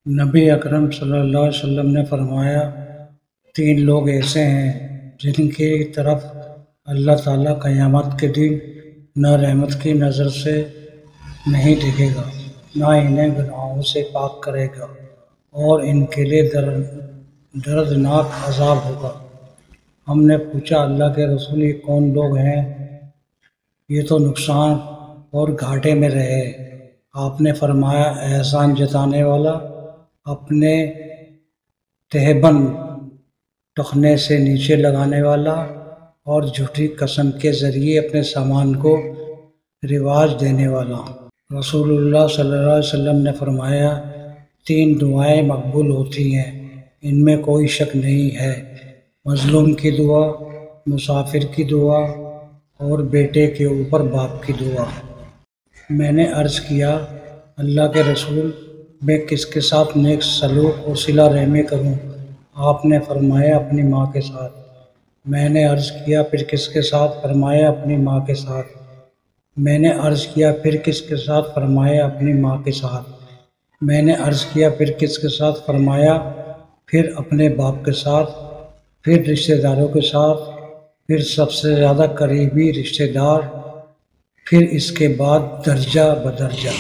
نبی اکرم صلی اللہ علیہ وسلم نے فرمایا، 3 لوگ ایسے ہیں جن کی طرف اللہ تعالیٰ قیامت کے دن نہ رحمت کی نظر سے نہیں دیکھے گا، نہ انہیں گناہوں سے پاک کرے گا، اور ان کے لیے دردناک عذاب ہوگا۔ ہم نے پوچھا، اللہ کے رسول، یہ کون لوگ ہیں؟ یہ تو نقصان اور گھاٹے میں رہے۔ آپ نے فرمایا، احسان جتانے والا، اپنے تہبند ٹخنے سے نیچے لگانے والا، اور جھوٹی قسم کے ذریعے اپنے سامان کو رواج دینے والا۔ رسول اللہ صلی اللہ علیہ وسلم نے فرمایا، 3 دعائیں مقبول ہوتی ہیں، ان میں کوئی شک نہیں ہے: مظلوم کی دعا، مسافر کی دعا، اور بیٹے کے اوپر باپ کی دعا۔ میں نے عرض کیا، اللہ کے رسول، میں کس کے ساتھ نیک سلوک اور صلہ رحمی کروں؟ آپ نے فرمایا، اپنی ماں کے ساتھ۔ میں نے عرض کیا، پھر کس کے ساتھ؟ فرمایا، اپنی ماں کے ساتھ۔ میں نے عرض کیا، پھر کس کے ساتھ؟ فرمایا، اپنی ماں کے ساتھ۔ میں نے عرض کیا، پھر کس کے ساتھ؟ فرمایا، پھر اپنے باپ کے ساتھ، پھر رشتہ داروں کے ساتھ، پھر سب سے زیادہ قریبی رشتہ دار، پھر اس کے بعد درجہ بدرجہ۔